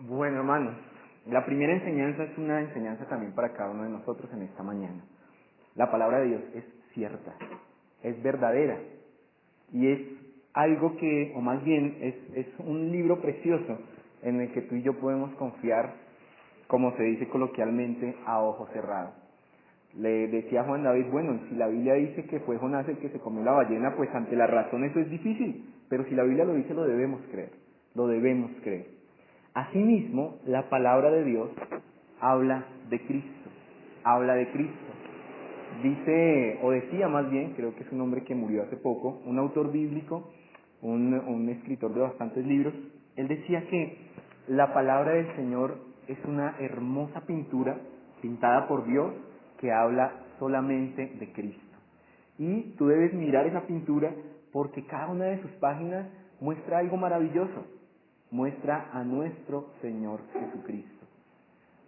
Bueno, hermanos, la primera enseñanza es una enseñanza también para cada uno de nosotros en esta mañana. La palabra de Dios es cierta, es verdadera y es algo que, o más bien, es un libro precioso en el que tú y yo podemos confiar, como se dice coloquialmente, a ojo cerrado. Le decía Juan David, bueno, si la Biblia dice que fue Jonás el que se comió la ballena, pues ante la razón eso es difícil, pero si la Biblia lo dice, lo debemos creer, lo debemos creer. Asimismo, la palabra de Dios habla de Cristo, habla de Cristo. Dice, o decía más bien, creo que es un hombre que murió hace poco, un autor bíblico, un escritor de bastantes libros, él decía que la palabra del Señor es una hermosa pintura pintada por Dios que habla solamente de Cristo. Y tú debes mirar esa pintura porque cada una de sus páginas muestra algo maravilloso, muestra a nuestro Señor Jesucristo.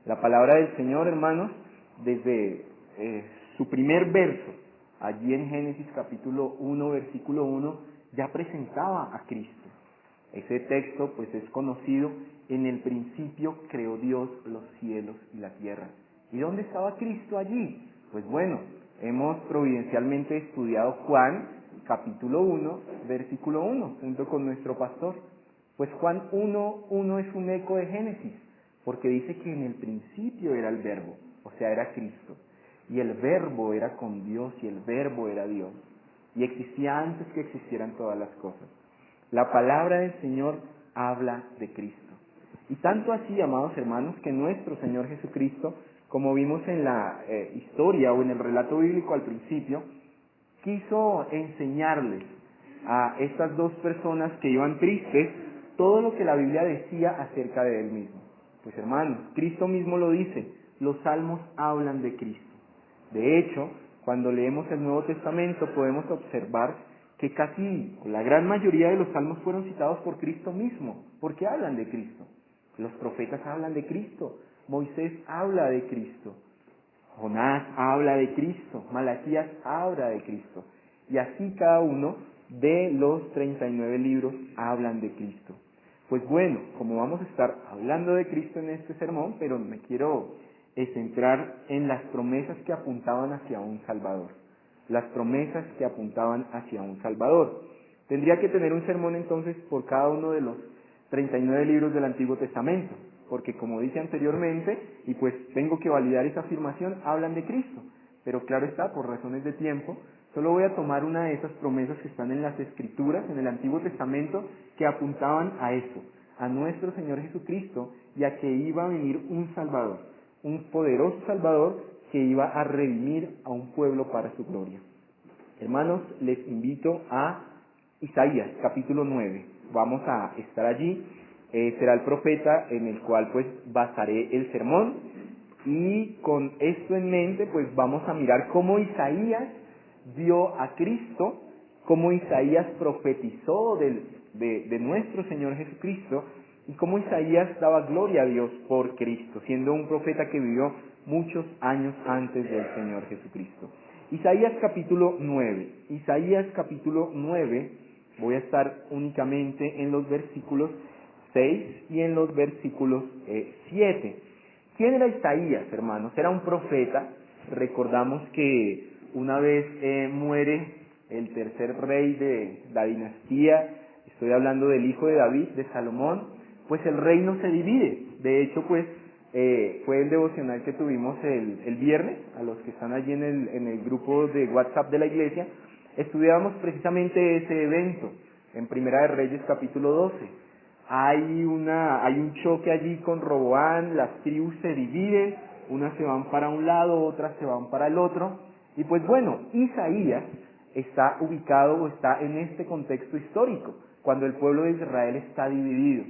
La palabra del Señor, hermanos, desde su primer verso, allí en Génesis capítulo 1, versículo 1, ya presentaba a Cristo. Ese texto pues es conocido: en el principio creó Dios los cielos y la tierra. ¿Y dónde estaba Cristo allí? Pues bueno, hemos providencialmente estudiado Juan capítulo 1, versículo 1, junto con nuestro pastor. Pues Juan 1:1 es un eco de Génesis, porque dice que en el principio era el Verbo, o sea, era Cristo. Y el Verbo era con Dios y el Verbo era Dios. Y existía antes que existieran todas las cosas. La palabra del Señor habla de Cristo. Y tanto así, amados hermanos, que nuestro Señor Jesucristo, como vimos en la historia o en el relato bíblico al principio, quiso enseñarles a estas dos personas que iban tristes todo lo que la Biblia decía acerca de Él mismo. Pues hermanos, Cristo mismo lo dice, los salmos hablan de Cristo. De hecho, cuando leemos el Nuevo Testamento podemos observar que casi la gran mayoría de los salmos fueron citados por Cristo mismo, porque hablan de Cristo. Los profetas hablan de Cristo, Moisés habla de Cristo, Jonás habla de Cristo, Malaquías habla de Cristo, y así cada uno de los 39 libros hablan de Cristo. Pues bueno, como vamos a estar hablando de Cristo en este sermón, pero me quiero centrar en las promesas que apuntaban hacia un Salvador. Las promesas que apuntaban hacia un Salvador. Tendría que tener un sermón entonces por cada uno de los 39 libros del Antiguo Testamento, porque como dije anteriormente, y pues tengo que validar esa afirmación, hablan de Cristo. Pero claro está, por razones de tiempo, solo voy a tomar una de esas promesas que están en las Escrituras, en el Antiguo Testamento, que apuntaban a eso, a nuestro Señor Jesucristo, y a que iba a venir un Salvador, un poderoso Salvador que iba a redimir a un pueblo para su gloria. Hermanos, les invito a Isaías, capítulo 9. Vamos a estar allí. Será el profeta en el cual pues basaré el sermón. Y con esto en mente pues vamos a mirar cómo Isaías vio a Cristo, cómo Isaías profetizó de nuestro Señor Jesucristo y cómo Isaías daba gloria a Dios por Cristo, siendo un profeta que vivió muchos años antes del Señor Jesucristo. Isaías capítulo 9. Isaías capítulo 9, voy a estar únicamente en los versículos 6 y en los versículos 7. ¿Quién era Isaías, hermanos? Era un profeta. Recordamos que una vez muere el tercer rey de la dinastía, estoy hablando del hijo de David, de Salomón, pues el reino se divide. De hecho, pues fue el devocional que tuvimos el viernes, a los que están allí en el grupo de WhatsApp de la iglesia, estudiábamos precisamente ese evento, en Primera de Reyes capítulo 12. Hay un choque allí con Roboán, las tribus se dividen, unas se van para un lado, otras se van para el otro, y pues bueno, Isaías está ubicado o está en este contexto histórico, cuando el pueblo de Israel está dividido.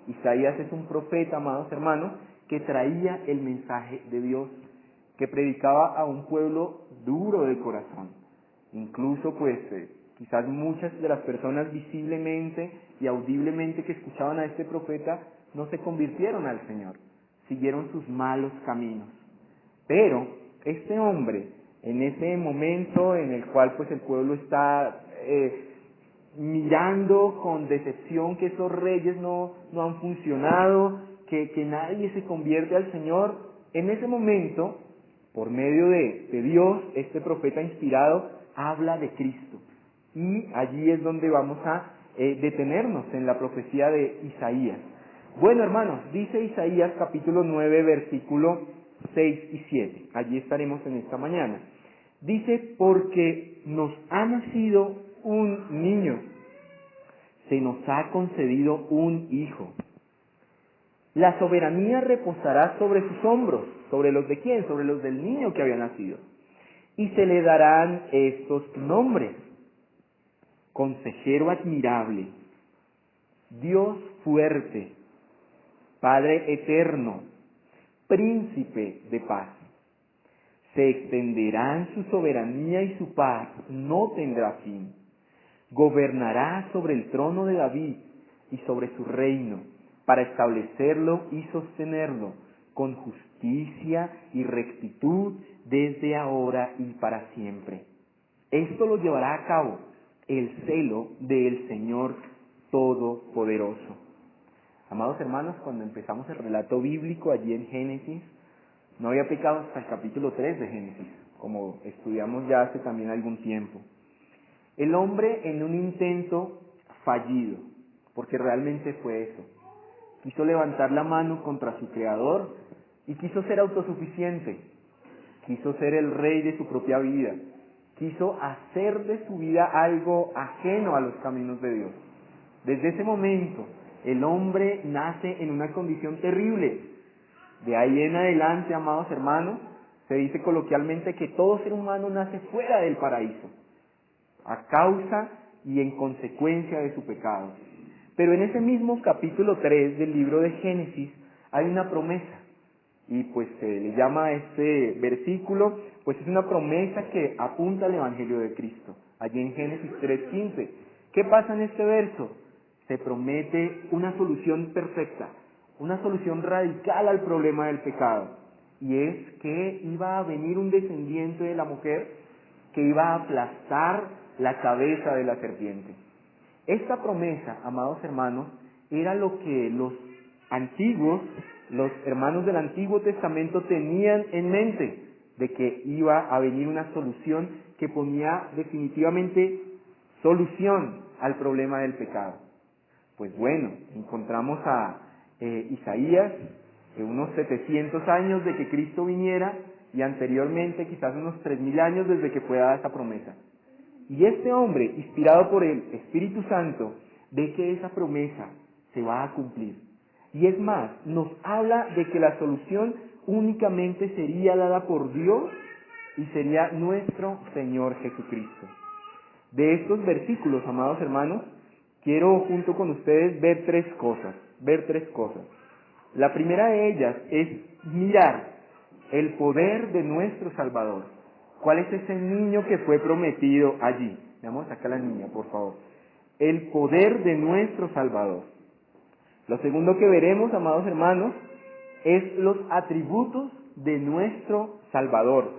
Isaías es un profeta, amados hermanos, que traía el mensaje de Dios, que predicaba a un pueblo duro de corazón. Incluso pues quizás muchas de las personas visiblemente y audiblemente que escuchaban a este profeta no se convirtieron al Señor, siguieron sus malos caminos. Pero este hombre, en ese momento en el cual pues el pueblo está mirando con decepción que esos reyes no han funcionado, que nadie se convierte al Señor, en ese momento, por medio de Dios, este profeta inspirado habla de Cristo. Y allí es donde vamos a detenernos en la profecía de Isaías. Bueno, hermanos, dice Isaías capítulo 9, versículo 6 y 7. Allí estaremos en esta mañana. Dice, porque nos ha nacido un niño, se nos ha concedido un hijo. La soberanía reposará sobre sus hombros. ¿Sobre los de quién? Sobre los del niño que había nacido. Y se le darán estos nombres: Consejero admirable, Dios fuerte, Padre eterno, Príncipe de paz. Se extenderán su soberanía y su paz no tendrá fin. Gobernará sobre el trono de David y sobre su reino, para establecerlo y sostenerlo con justicia y rectitud desde ahora y para siempre. Esto lo llevará a cabo el celo del Señor Todopoderoso. Amados hermanos, cuando empezamos el relato bíblico allí en Génesis, no había pecado hasta el capítulo 3 de Génesis, como estudiamos ya hace también algún tiempo. El hombre, en un intento fallido, porque realmente fue eso, quiso levantar la mano contra su creador y quiso ser autosuficiente, quiso ser el rey de su propia vida, quiso hacer de su vida algo ajeno a los caminos de Dios. Desde ese momento, el hombre nace en una condición terrible. De ahí en adelante, amados hermanos, se dice coloquialmente que todo ser humano nace fuera del paraíso, a causa y en consecuencia de su pecado. Pero en ese mismo capítulo 3 del libro de Génesis hay una promesa, y pues se le llama a este versículo, pues es una promesa que apunta al Evangelio de Cristo, allí en Génesis 3:15. ¿Qué pasa en este verso? Se promete una solución perfecta, una solución radical al problema del pecado, y es que iba a venir un descendiente de la mujer que iba a aplastar la cabeza de la serpiente. Esta promesa, amados hermanos, era lo que los antiguos, los hermanos del Antiguo Testamento tenían en mente, de que iba a venir una solución que ponía definitivamente solución al problema del pecado. Pues bueno, encontramos a Isaías, unos 700 años de que Cristo viniera, y anteriormente quizás unos 3000 años desde que fue dada esa promesa. Y este hombre, inspirado por el Espíritu Santo, ve que esa promesa se va a cumplir. Y es más, nos habla de que la solución únicamente sería dada por Dios y sería nuestro Señor Jesucristo. De estos versículos, amados hermanos, quiero junto con ustedes ver tres cosas. La primera de ellas es mirar el poder de nuestro Salvador. ¿Cuál es ese niño que fue prometido allí? Veamos acá a la niña, por favor. El poder de nuestro Salvador. Lo segundo que veremos, amados hermanos, es los atributos de nuestro Salvador.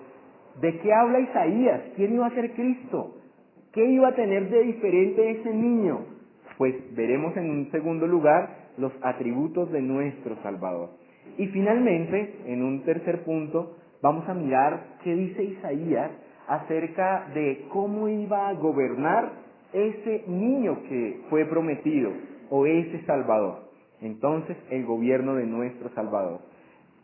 ¿De qué habla Isaías? ¿Quién iba a ser Cristo? ¿Qué iba a tener de diferente ese niño? Pues veremos en un segundo lugar los atributos de nuestro Salvador. Y finalmente, en un tercer punto, vamos a mirar qué dice Isaías acerca de cómo iba a gobernar ese niño que fue prometido, o ese Salvador. Entonces, el gobierno de nuestro Salvador.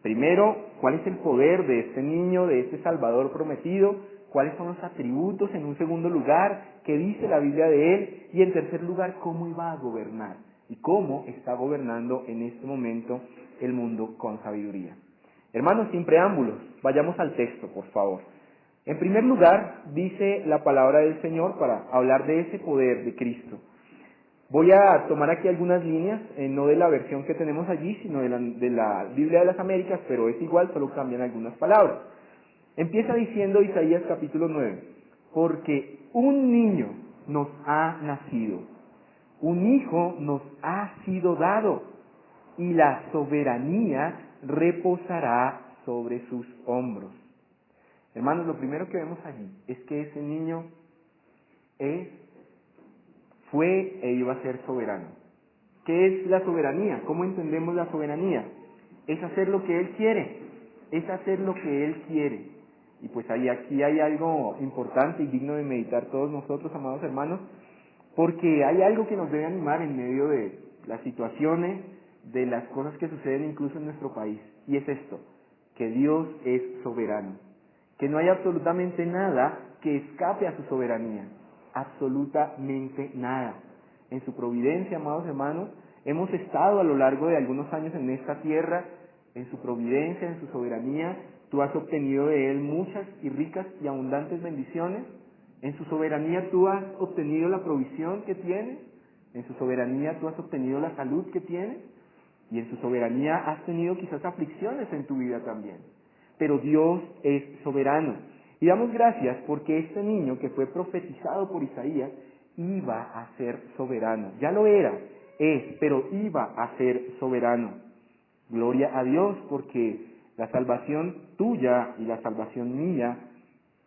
Primero, ¿cuál es el poder de este niño, de este Salvador prometido? ¿Cuáles son los atributos? En un segundo lugar, ¿qué dice la Biblia de él? Y en tercer lugar, ¿cómo iba a gobernar? Y cómo está gobernando en este momento el mundo con sabiduría. Hermanos, sin preámbulos, vayamos al texto, por favor. En primer lugar, dice la palabra del Señor para hablar de ese poder de Cristo. Voy a tomar aquí algunas líneas, no de la versión que tenemos allí, sino de la Biblia de las Américas, pero es igual, solo cambian algunas palabras. Empieza diciendo Isaías capítulo 9, porque un niño nos ha nacido, un hijo nos ha sido dado, y la soberanía reposará sobre sus hombros. Hermanos, lo primero que vemos allí es que ese niño fue e iba a ser soberano. ¿Qué es la soberanía? ¿Cómo entendemos la soberanía? es hacer lo que Él quiere, es hacer lo que Él quiere. Y pues aquí hay algo importante y digno de meditar todos nosotros, amados hermanos, porque hay algo que nos debe animar en medio de las situaciones, de las cosas que suceden incluso en nuestro país, y es esto, que Dios es soberano, que no hay absolutamente nada que escape a su soberanía, absolutamente nada. En su providencia, amados hermanos, hemos estado a lo largo de algunos años en esta tierra, en su providencia, en su soberanía, tú has obtenido de Él muchas y ricas y abundantes bendiciones. En su soberanía tú has obtenido la provisión que tienes, en su soberanía tú has obtenido la salud que tienes, y en su soberanía has tenido quizás aflicciones en tu vida también. Pero Dios es soberano. Y damos gracias porque este niño que fue profetizado por Isaías iba a ser soberano. Ya lo era, pero iba a ser soberano. Gloria a Dios porque la salvación tuya y la salvación mía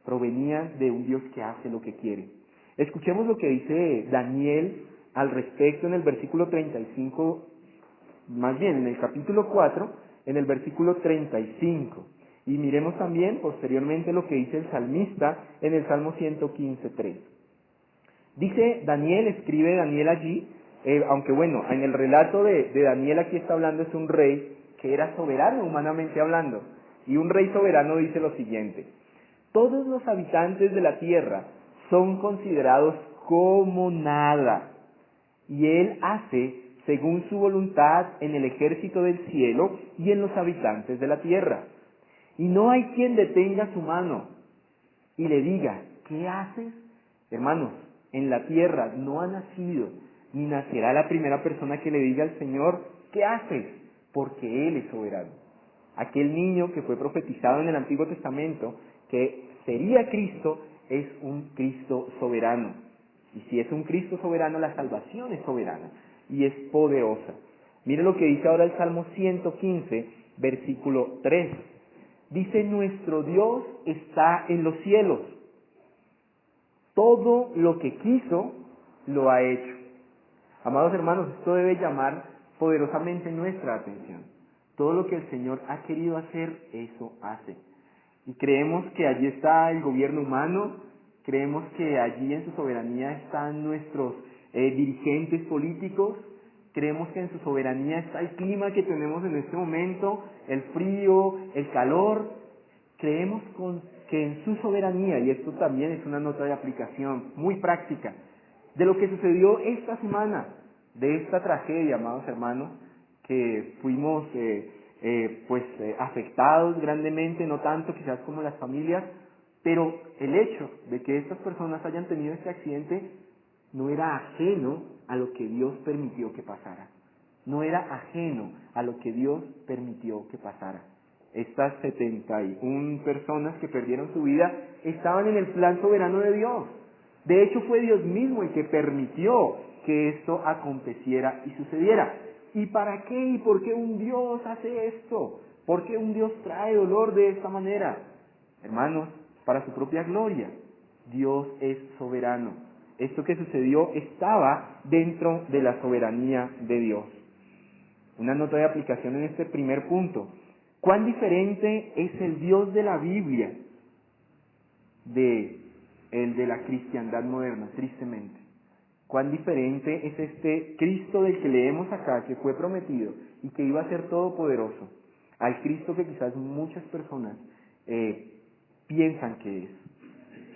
provenían de un Dios que hace lo que quiere. Escuchemos lo que dice Daniel al respecto en el versículo 35, más bien en el capítulo 4, en el versículo 35. Y miremos también posteriormente lo que dice el salmista en el Salmo 115:3. Dice Daniel, escribe Daniel allí, aunque bueno, en el relato de Daniel aquí está hablando es un rey que era soberano humanamente hablando. Y un rey soberano dice lo siguiente: todos los habitantes de la tierra son considerados como nada, y él hace según su voluntad en el ejército del cielo y en los habitantes de la tierra. Y no hay quien detenga su mano y le diga, ¿qué haces? Hermanos, en la tierra no ha nacido ni nacerá la primera persona que le diga al Señor, ¿qué haces? Porque Él es soberano. Aquel niño que fue profetizado en el Antiguo Testamento, que sería Cristo, es un Cristo soberano. Y si es un Cristo soberano, la salvación es soberana y es poderosa. Mire lo que dice ahora el Salmo 115, versículo 3. Dice, nuestro Dios está en los cielos. Todo lo que quiso, lo ha hecho. Amados hermanos, esto debe llamar poderosamente nuestra atención. Todo lo que el Señor ha querido hacer, eso hace. Y creemos que allí está el gobierno humano, creemos que allí en su soberanía están nuestros dirigentes políticos, creemos que en su soberanía está el clima que tenemos en este momento, el frío, el calor. Creemos que en su soberanía, y esto también es una nota de aplicación muy práctica, de lo que sucedió esta semana, de esta tragedia, amados hermanos, que fuimos afectados grandemente, no tanto quizás como las familias, pero el hecho de que estas personas hayan tenido este accidente no era ajeno a lo que Dios permitió que pasara. No era ajeno a lo que Dios permitió que pasara. Estas 71 personas que perdieron su vida estaban en el plan soberano de Dios. De hecho, fue Dios mismo el que permitió que esto aconteciera y sucediera. ¿Y para qué? ¿Y por qué un Dios hace esto? ¿Por qué un Dios trae dolor de esta manera? Hermanos, para su propia gloria. Dios es soberano. Esto que sucedió estaba dentro de la soberanía de Dios. Una nota de aplicación en este primer punto. ¿Cuán diferente es el Dios de la Biblia de el de la cristiandad moderna, tristemente? ¿Cuán diferente es este Cristo del que leemos acá, que fue prometido y que iba a ser todopoderoso, al Cristo que quizás muchas personas piensan que es?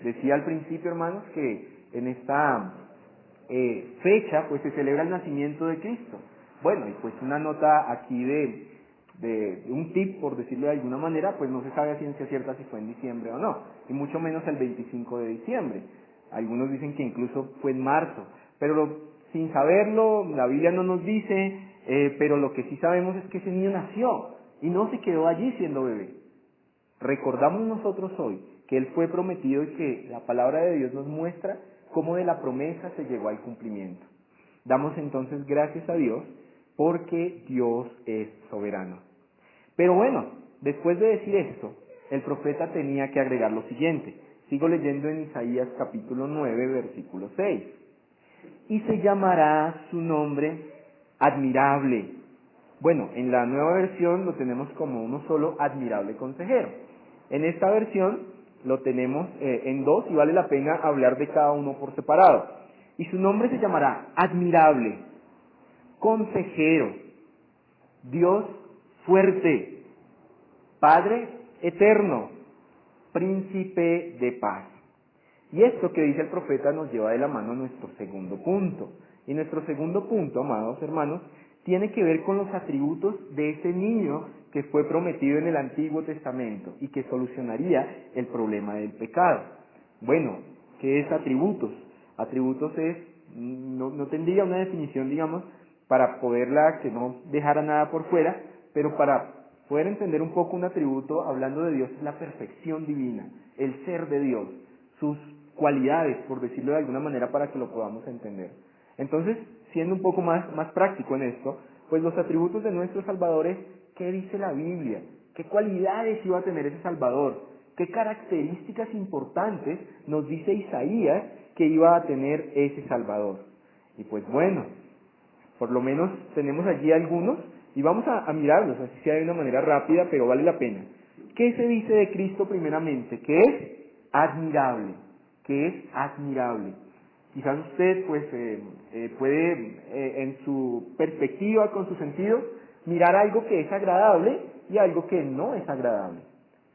Decía al principio, hermanos, que en esta fecha pues se celebra el nacimiento de Cristo. Bueno, y pues una nota aquí de un tip, por decirlo de alguna manera, pues no se sabe a ciencia cierta si fue en diciembre o no, y mucho menos el 25 de diciembre. Algunos dicen que incluso fue en marzo, pero sin saberlo, la Biblia no nos dice, pero lo que sí sabemos es que ese niño nació y no se quedó allí siendo bebé. Recordamos nosotros hoy que Él fue prometido y que la palabra de Dios nos muestra cómo de la promesa se llegó al cumplimiento. Damos entonces gracias a Dios porque Dios es soberano. Pero bueno, después de decir esto, el profeta tenía que agregar lo siguiente. Sigo leyendo en Isaías capítulo 9, versículo 6. Y se llamará su nombre admirable, Bueno, en la nueva versión lo tenemos como uno solo, admirable consejero. En esta versión lo tenemos en dos y vale la pena hablar de cada uno por separado. Y su nombre se llamará admirable, consejero, Dios fuerte, Padre eterno, príncipe de paz. Y esto que dice el profeta nos lleva de la mano a nuestro segundo punto. Y nuestro segundo punto, amados hermanos, tiene que ver con los atributos de ese niño que fue prometido en el Antiguo Testamento y que solucionaría el problema del pecado. Bueno, ¿qué es atributos? Atributos es, no tendría una definición, digamos, para poderla, que no dejara nada por fuera, pero para poder entender un poco un atributo, hablando de Dios, es la perfección divina, el ser de Dios, sus cualidades, por decirlo de alguna manera, para que lo podamos entender. Entonces, siendo un poco más práctico en esto, pues los atributos de nuestro Salvador es, ¿qué dice la Biblia? ¿Qué cualidades iba a tener ese Salvador? ¿Qué características importantes nos dice Isaías que iba a tener ese Salvador? Y pues bueno, por lo menos tenemos allí algunos y vamos a mirarlos, así sea de una manera rápida, pero vale la pena. ¿Qué se dice de Cristo primeramente? Que es admirable, que es admirable. Quizás usted pues puede en su perspectiva, con su sentido, mirar algo que es agradable y algo que no es agradable.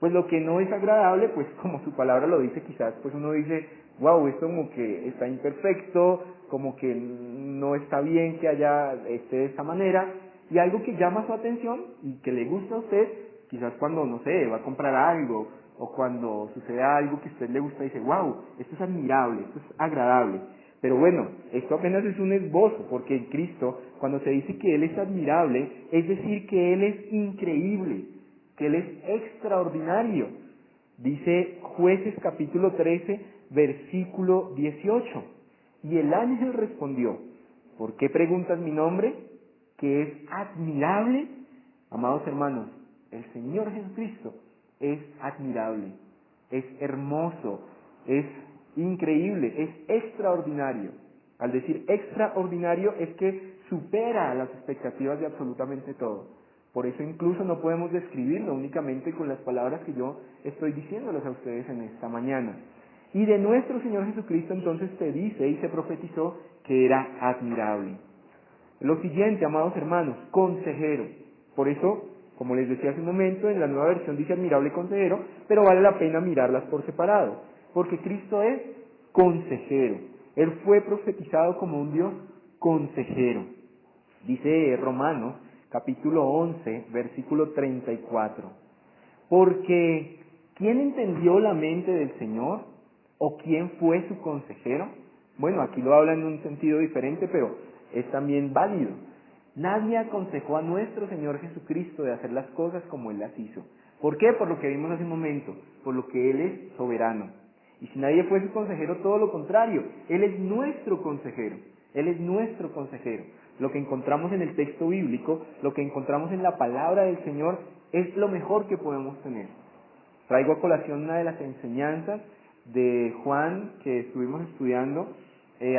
Pues lo que no es agradable, pues como su palabra lo dice, quizás pues uno dice, wow, esto como que está imperfecto, como que no está bien que esté de esta manera, y algo que llama su atención y que le gusta a usted, quizás cuando, no sé, va a comprar algo, o cuando sucede algo que a usted le gusta, dice, wow, esto es admirable, esto es agradable. Pero bueno, esto apenas es un esbozo, porque en Cristo, cuando se dice que Él es admirable, es decir que Él es increíble, que Él es extraordinario. Dice Jueces capítulo 13, versículo 18. Y el ángel respondió, ¿por qué preguntas mi nombre? ¿Que es admirable? Amados hermanos, el Señor Jesucristo es admirable, es hermoso, es increíble, es extraordinario. Al decir extraordinario es que supera las expectativas de absolutamente todo. Por eso incluso no podemos describirlo únicamente con las palabras que yo estoy diciéndoles a ustedes en esta mañana. Y de nuestro Señor Jesucristo entonces se dice y se profetizó que era admirable. Lo siguiente, amados hermanos, consejero. Por eso, como les decía hace un momento, en la nueva versión dice admirable consejero, pero vale la pena mirarlas por separado, porque Cristo es consejero. Él fue profetizado como un Dios consejero. Dice Romanos, capítulo 11, versículo 34. Porque, ¿quién entendió la mente del Señor? ¿O quién fue su consejero? Bueno, aquí lo habla en un sentido diferente, pero es también válido. Nadie aconsejó a nuestro Señor Jesucristo de hacer las cosas como Él las hizo. ¿Por qué? Por lo que vimos hace un momento, por lo que Él es soberano. Y si nadie fue su consejero, todo lo contrario, Él es nuestro consejero. Él es nuestro consejero. Lo que encontramos en el texto bíblico, lo que encontramos en la palabra del Señor, es lo mejor que podemos tener. Traigo a colación una de las enseñanzas de Juan que estuvimos estudiando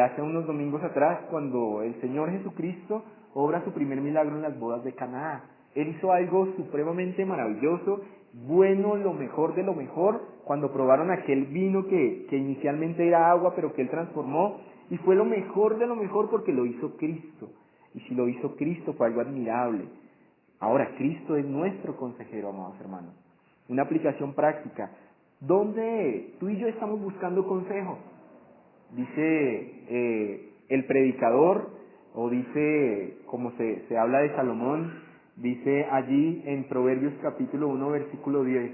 hace unos domingos atrás, cuando el Señor Jesucristo obra su primer milagro en las bodas de Caná. Él hizo algo supremamente maravilloso, bueno, lo mejor de lo mejor, cuando probaron aquel vino que inicialmente era agua, pero que Él transformó, y fue lo mejor de lo mejor porque lo hizo Cristo. Y si lo hizo Cristo fue algo admirable. Ahora, Cristo es nuestro consejero, amados hermanos. Una aplicación práctica. ¿Dónde tú y yo estamos buscando consejo? Dice el predicador, o dice, como se habla de Salomón, dice allí en Proverbios capítulo 1, versículo 10,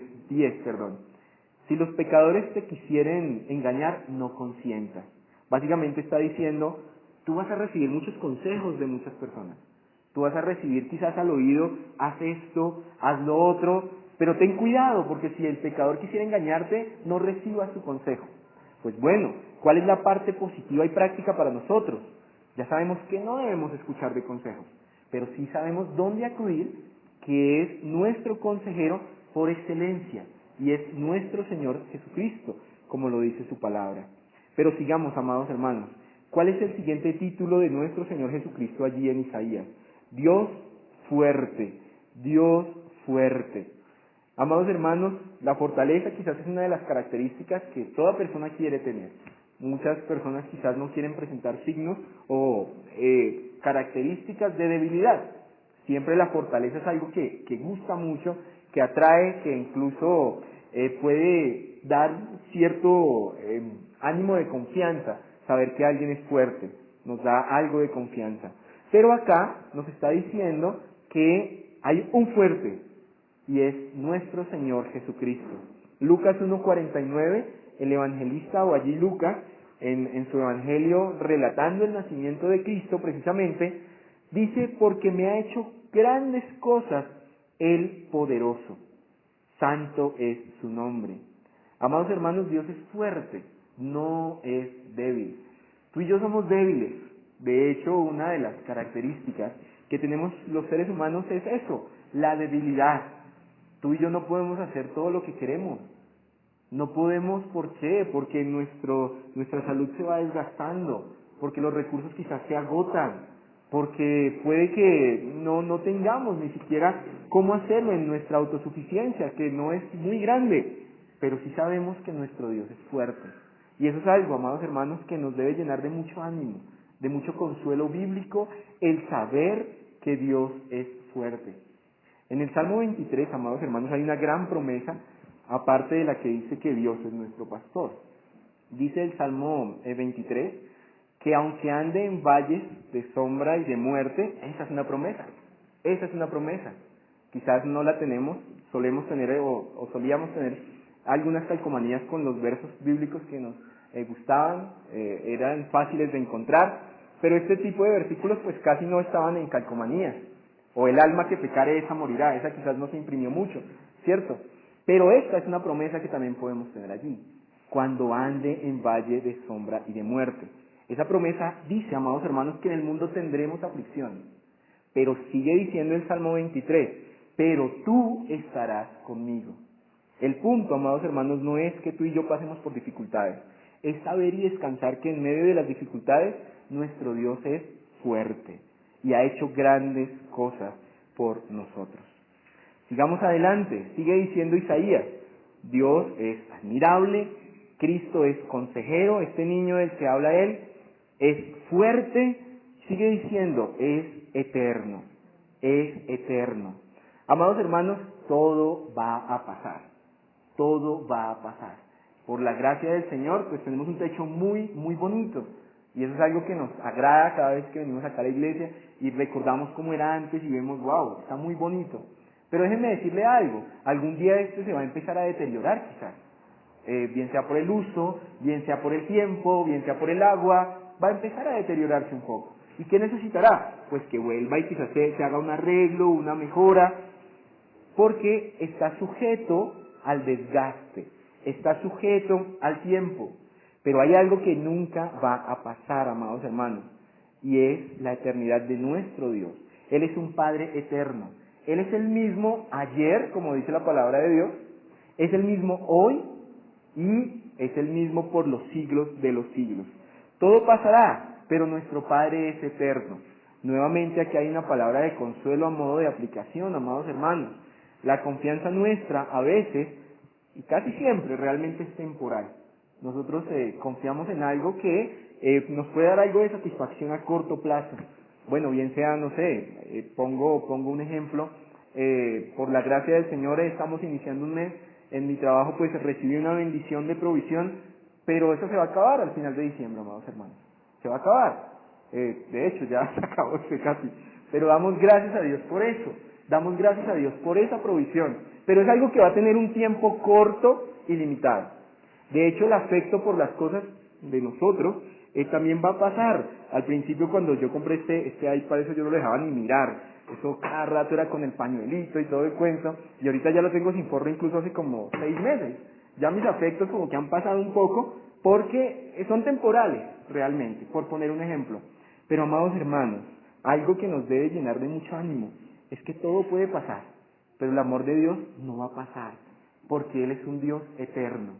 si los pecadores te quisieren engañar, no consientas. Básicamente está diciendo, tú vas a recibir muchos consejos de muchas personas. Tú vas a recibir quizás al oído, haz esto, haz lo otro, pero ten cuidado, porque si el pecador quisiera engañarte, no recibas su consejo. Pues bueno, ¿cuál es la parte positiva y práctica para nosotros? Ya sabemos que no debemos escuchar de consejos, pero sí sabemos dónde acudir, que es nuestro consejero por excelencia, y es nuestro Señor Jesucristo, como lo dice su palabra. Pero sigamos, amados hermanos. ¿Cuál es el siguiente título de nuestro Señor Jesucristo allí en Isaías? Dios fuerte, Dios fuerte. Amados hermanos, la fortaleza quizás es una de las características que toda persona quiere tener. Muchas personas quizás no quieren presentar signos o características de debilidad. Siempre la fortaleza es algo que gusta mucho, que atrae, que incluso puede dar cierto ánimo de confianza, saber que alguien es fuerte, nos da algo de confianza. Pero acá nos está diciendo que hay un fuerte, y es nuestro Señor Jesucristo. Lucas 1:49, el evangelista o allí Lucas, en su evangelio relatando el nacimiento de Cristo precisamente, dice, porque me ha hecho grandes cosas el poderoso, santo es su nombre. Amados hermanos, Dios es fuerte, no es débil. Tú y yo somos débiles. De hecho, una de las características que tenemos los seres humanos es eso, la debilidad. Tú y yo no podemos hacer todo lo que queremos. No podemos, ¿por qué? Porque nuestra salud se va desgastando, porque los recursos quizás se agotan, porque puede que no tengamos ni siquiera cómo hacerlo en nuestra autosuficiencia, que no es muy grande, pero sí sabemos que nuestro Dios es fuerte. Y eso es algo, amados hermanos, que nos debe llenar de mucho ánimo, de mucho consuelo bíblico, el saber que Dios es fuerte. En el Salmo 23, amados hermanos, hay una gran promesa, aparte de la que dice que Dios es nuestro pastor. Dice el Salmo 23, que aunque ande en valles de sombra y de muerte, esa es una promesa. Esa es una promesa. Quizás no la tenemos, solemos tener o solíamos tener algunas calcomanías con los versos bíblicos que nos gustaban, eran fáciles de encontrar, pero este tipo de versículos pues casi no estaban en calcomanías. O el alma que pecare esa morirá, esa quizás no se imprimió mucho, ¿cierto? Pero esta es una promesa que también podemos tener allí, cuando ande en valle de sombra y de muerte. Esa promesa dice, amados hermanos, que en el mundo tendremos aflicción, pero sigue diciendo el Salmo 23, pero tú estarás conmigo. El punto, amados hermanos, no es que tú y yo pasemos por dificultades, es saber y descansar que en medio de las dificultades nuestro Dios es fuerte y ha hecho grandes cosas por nosotros. Sigamos adelante, sigue diciendo Isaías, Dios es admirable, Cristo es consejero, este niño del que habla él es fuerte, sigue diciendo, es eterno, es eterno. Amados hermanos, todo va a pasar, todo va a pasar. Por la gracia del Señor, pues tenemos un techo muy, muy bonito. Y eso es algo que nos agrada cada vez que venimos acá a la iglesia y recordamos cómo era antes y vemos, wow, está muy bonito. Pero déjenme decirle algo, algún día este se va a empezar a deteriorar quizás. Bien sea por el uso, bien sea por el tiempo, bien sea por el agua, va a empezar a deteriorarse un poco. ¿Y qué necesitará? Pues que vuelva y quizás se haga un arreglo, una mejora, porque está sujeto al desgaste, está sujeto al tiempo. Pero hay algo que nunca va a pasar, amados hermanos, y es la eternidad de nuestro Dios. Él es un Padre eterno. Él es el mismo ayer, como dice la palabra de Dios, es el mismo hoy y es el mismo por los siglos de los siglos. Todo pasará, pero nuestro Padre es eterno. Nuevamente aquí hay una palabra de consuelo a modo de aplicación, amados hermanos. La confianza nuestra a veces, y casi siempre, realmente es temporal. Nosotros confiamos en algo que nos puede dar algo de satisfacción a corto plazo. Bueno, bien sea, no sé, pongo un ejemplo, por la gracia del Señor estamos iniciando un mes, en mi trabajo pues recibí una bendición de provisión, pero eso se va a acabar al final de diciembre, amados hermanos. Se va a acabar. De hecho, ya se acabó casi. Pero damos gracias a Dios por eso. Damos gracias a Dios por esa provisión. Pero es algo que va a tener un tiempo corto y limitado. De hecho, el afecto por las cosas de nosotros también va a pasar. Al principio, cuando yo compré este iPad, eso yo no lo dejaba ni mirar. Eso cada rato era con el pañuelito y todo el cuento. Y ahorita ya lo tengo sin forro incluso hace como 6 meses. Ya mis afectos como que han pasado un poco porque son temporales realmente, por poner un ejemplo. Pero amados hermanos, algo que nos debe llenar de mucho ánimo es que todo puede pasar, pero el amor de Dios no va a pasar, porque Él es un Dios eterno.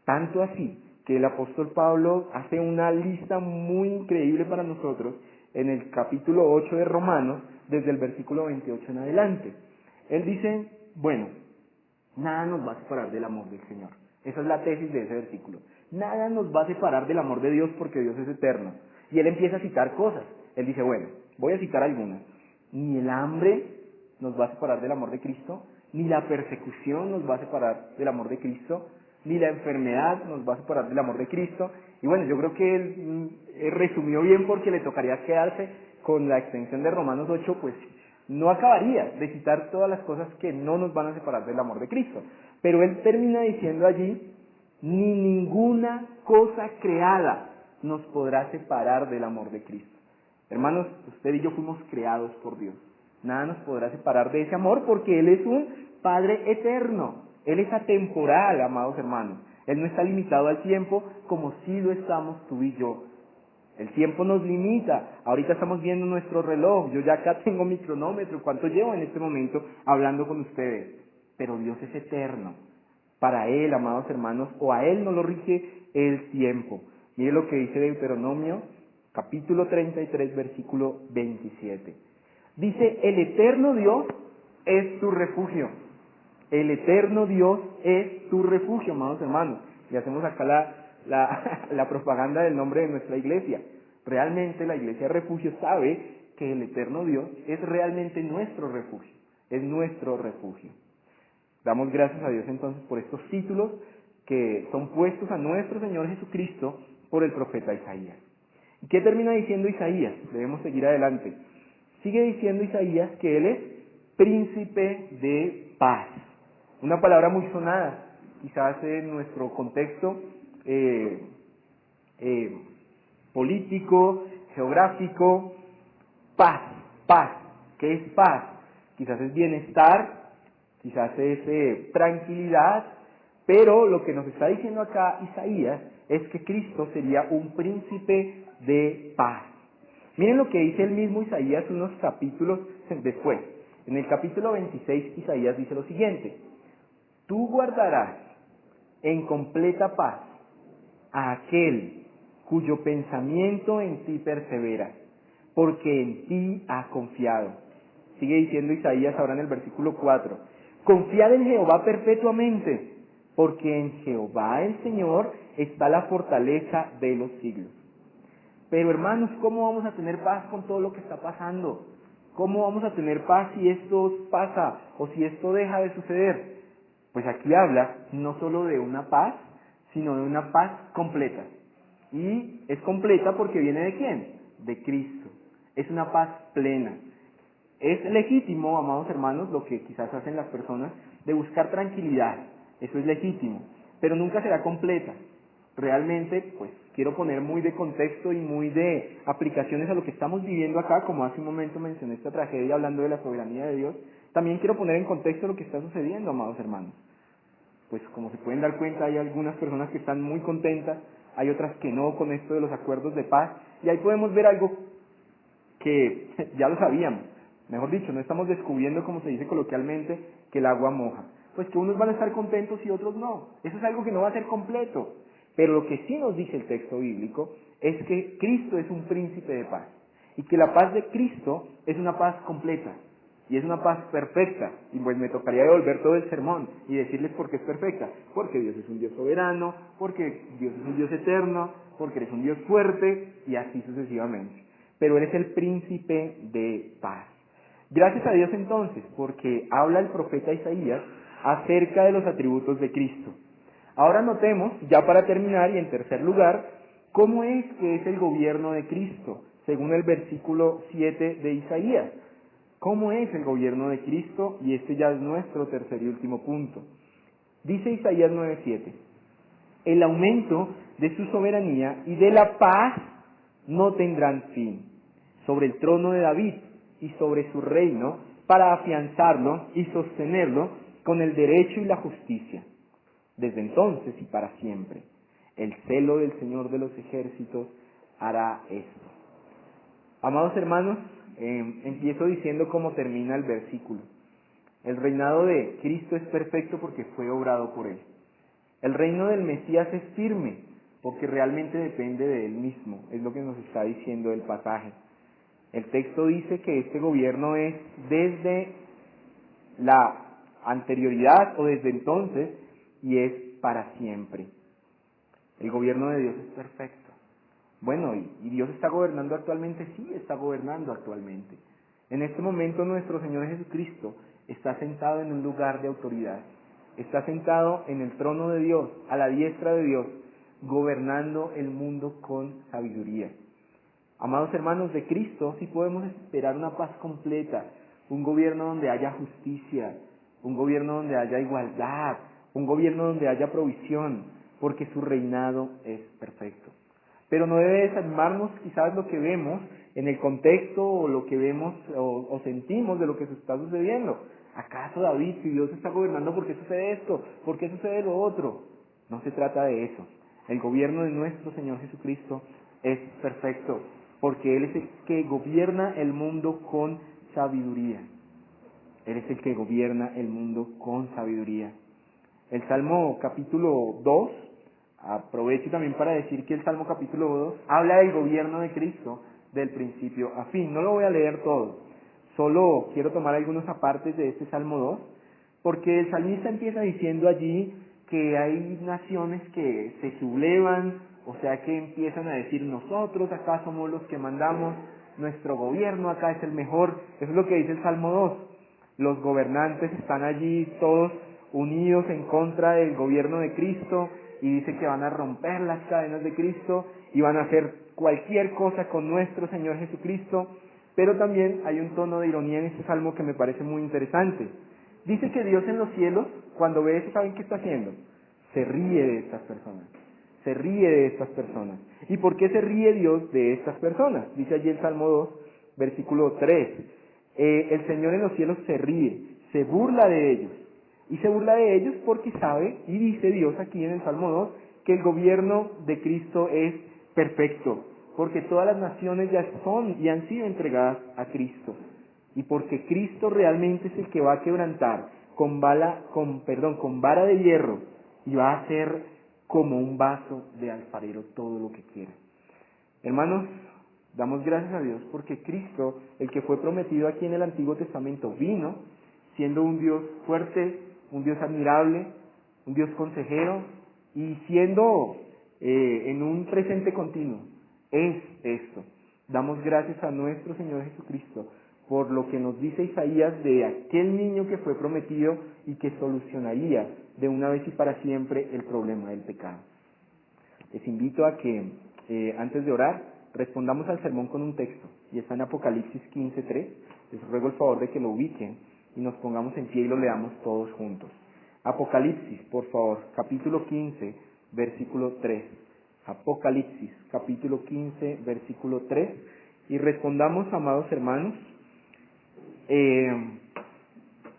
Tanto así que el apóstol Pablo hace una lista muy increíble para nosotros en el capítulo 8 de Romanos, desde el versículo 28 en adelante. Él dice, bueno, nada nos va a separar del amor del Señor. Esa es la tesis de ese versículo. Nada nos va a separar del amor de Dios porque Dios es eterno. Y él empieza a citar cosas. Él dice, bueno, voy a citar algunas. Ni el hambre nos va a separar del amor de Cristo, ni la persecución nos va a separar del amor de Cristo, ni la enfermedad nos va a separar del amor de Cristo. Y bueno, yo creo que él resumió bien porque le tocaría quedarse con la extensión de Romanos 8, pues no acabaría de citar todas las cosas que no nos van a separar del amor de Cristo. Pero él termina diciendo allí, ni ninguna cosa creada nos podrá separar del amor de Cristo. Hermanos, usted y yo fuimos creados por Dios. Nada nos podrá separar de ese amor porque Él es un Padre eterno. Él es atemporal, amados hermanos. Él no está limitado al tiempo como si lo estamos tú y yo. El tiempo nos limita. Ahorita estamos viendo nuestro reloj. Yo ya acá tengo mi cronómetro. ¿Cuánto llevo en este momento hablando con ustedes? Pero Dios es eterno. Para Él, amados hermanos, o a Él no lo rige el tiempo. Mire lo que dice Deuteronomio, capítulo 33, versículo 27. Dice, el eterno Dios es tu refugio. El eterno Dios es tu refugio, amados hermanos. Y hacemos acá la propaganda del nombre de nuestra iglesia. Realmente la iglesia Refugio sabe que el eterno Dios es realmente nuestro refugio. Es nuestro refugio. Damos gracias a Dios entonces por estos títulos que son puestos a nuestro Señor Jesucristo por el profeta Isaías. ¿Y qué termina diciendo Isaías? Debemos seguir adelante. Sigue diciendo Isaías que Él es príncipe de paz. Una palabra muy sonada, quizás en nuestro contexto político, geográfico. Paz, paz. ¿Qué es paz? Quizás es bienestar, quizás es tranquilidad, pero lo que nos está diciendo acá Isaías es que Cristo sería un príncipe de paz. Miren lo que dice el mismo Isaías unos capítulos después. En el capítulo 26 Isaías dice lo siguiente: tú guardarás en completa paz a aquel cuyo pensamiento en ti persevera, porque en ti ha confiado. Sigue diciendo Isaías ahora en el versículo 4, confiad en Jehová perpetuamente, porque en Jehová el Señor está la fortaleza de los siglos. Pero hermanos, ¿cómo vamos a tener paz con todo lo que está pasando? ¿Cómo vamos a tener paz si esto pasa o si esto deja de suceder? Pues aquí habla no solo de una paz, sino de una paz completa. Y es completa porque viene ¿de quién? De Cristo. Es una paz plena. Es legítimo, amados hermanos, lo que quizás hacen las personas de buscar tranquilidad. Eso es legítimo, pero nunca será completa. Realmente, pues, quiero poner muy de contexto y muy de aplicaciones a lo que estamos viviendo acá, como hace un momento mencioné esta tragedia hablando de la soberanía de Dios. También quiero poner en contexto lo que está sucediendo, amados hermanos. Pues, como se pueden dar cuenta, hay algunas personas que están muy contentas, hay otras que no con esto de los acuerdos de paz, y ahí podemos ver algo que ya lo sabíamos. Mejor dicho, no estamos descubriendo, como se dice coloquialmente, que el agua moja. Pues que unos van a estar contentos y otros no. Eso es algo que no va a ser completo. Pero lo que sí nos dice el texto bíblico es que Cristo es un príncipe de paz. Y que la paz de Cristo es una paz completa. Y es una paz perfecta. Y pues me tocaría devolver todo el sermón y decirles por qué es perfecta. Porque Dios es un Dios soberano, porque Dios es un Dios eterno, porque Él es un Dios fuerte y así sucesivamente. Pero Él es el príncipe de paz. Gracias a Dios entonces, porque habla el profeta Isaías acerca de los atributos de Cristo. Ahora notemos, ya para terminar y en tercer lugar, cómo es que es el gobierno de Cristo, según el versículo 7 de Isaías. ¿Cómo es el gobierno de Cristo? Y este ya es nuestro tercer y último punto. Dice Isaías 9:7, el aumento de su soberanía y de la paz no tendrán fin sobre el trono de David y sobre su reino, para afianzarlo y sostenerlo con el derecho y la justicia, desde entonces y para siempre. El celo del Señor de los ejércitos hará esto. Amados hermanos, empiezo diciendo cómo termina el versículo. El reinado de Cristo es perfecto porque fue obrado por Él. El reino del Mesías es firme porque realmente depende de Él mismo, es lo que nos está diciendo el pasaje. El texto dice que este gobierno es desde la anterioridad o desde entonces y es para siempre. El gobierno de Dios es perfecto. Bueno, ¿y Dios está gobernando actualmente? Sí, está gobernando actualmente. En este momento nuestro Señor Jesucristo está sentado en un lugar de autoridad. Está sentado en el trono de Dios, a la diestra de Dios, gobernando el mundo con sabiduría. Amados hermanos de Cristo, sí podemos esperar una paz completa, un gobierno donde haya justicia, un gobierno donde haya igualdad, un gobierno donde haya provisión, porque su reinado es perfecto. Pero no debe desanimarnos quizás lo que vemos en el contexto o lo que vemos o sentimos de lo que se está sucediendo. ¿Acaso David, si Dios está gobernando, por qué sucede esto? ¿Por qué sucede lo otro? No se trata de eso. El gobierno de nuestro Señor Jesucristo es perfecto, porque Él es el que gobierna el mundo con sabiduría. Él es el que gobierna el mundo con sabiduría. El Salmo capítulo 2, aprovecho también para decir que el Salmo capítulo 2 habla del gobierno de Cristo del principio a fin. No lo voy a leer todo, solo quiero tomar algunos apartes de este Salmo 2, porque el salmista empieza diciendo allí que hay naciones que se sublevan, o sea que empiezan a decir nosotros acá somos los que mandamos, nuestro gobierno acá es el mejor. Eso es lo que dice el Salmo 2. Los gobernantes están allí todos unidos en contra del gobierno de Cristo y dice que van a romper las cadenas de Cristo y van a hacer cualquier cosa con nuestro Señor Jesucristo. Pero también hay un tono de ironía en este salmo que me parece muy interesante. Dice que Dios en los cielos, cuando ve eso, ¿saben qué está haciendo? Se ríe de estas personas. Se ríe de estas personas. ¿Y por qué se ríe Dios de estas personas? Dice allí el Salmo 2, versículo 3. El Señor en los cielos se ríe, se burla de ellos. Y se burla de ellos porque sabe, y dice Dios aquí en el Salmo 2, que el gobierno de Cristo es perfecto, porque todas las naciones ya son y han sido entregadas a Cristo. Y porque Cristo realmente es el que va a quebrantar con vara de hierro y va a hacer como un vaso de alfarero todo lo que quiera. Hermanos, damos gracias a Dios porque Cristo, el que fue prometido aquí en el Antiguo Testamento, vino siendo un Dios fuerte, un Dios admirable, un Dios consejero y siendo en un presente continuo. Es esto. Damos gracias a nuestro Señor Jesucristo por lo que nos dice Isaías de aquel niño que fue prometido y que solucionaría de una vez y para siempre el problema del pecado. Les invito a que antes de orar respondamos al sermón con un texto y está en Apocalipsis 15:3. Les ruego el favor de que lo ubiquen y nos pongamos en pie y lo leamos todos juntos. Apocalipsis, por favor, capítulo 15, versículo 3. Apocalipsis, capítulo 15, versículo 3. Y respondamos, amados hermanos,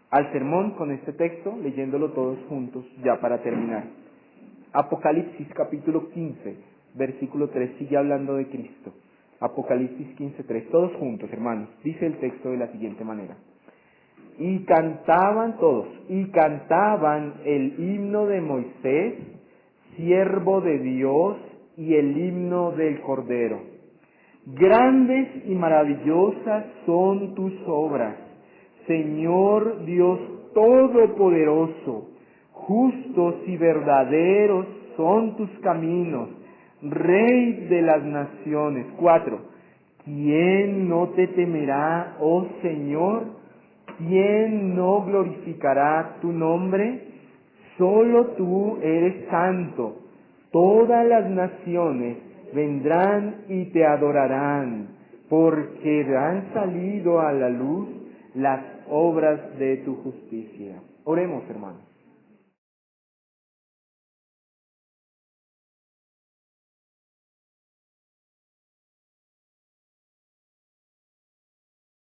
al sermón con este texto, leyéndolo todos juntos ya para terminar. Apocalipsis capítulo 15, versículo 3, sigue hablando de Cristo. Apocalipsis 15, 3, todos juntos, hermanos. Dice el texto de la siguiente manera. Y cantaban todos, y cantaban el himno de Moisés, siervo de Dios, y el himno del Cordero. Grandes y maravillosas son tus obras, Señor Dios Todopoderoso. Justos y verdaderos son tus caminos, Rey de las naciones. 4. ¿Quién no te temerá, oh Señor? ¿Quién no glorificará tu nombre? Solo tú eres santo. Todas las naciones vendrán y te adorarán, porque han salido a la luz las obras de tu justicia. Oremos, hermanos.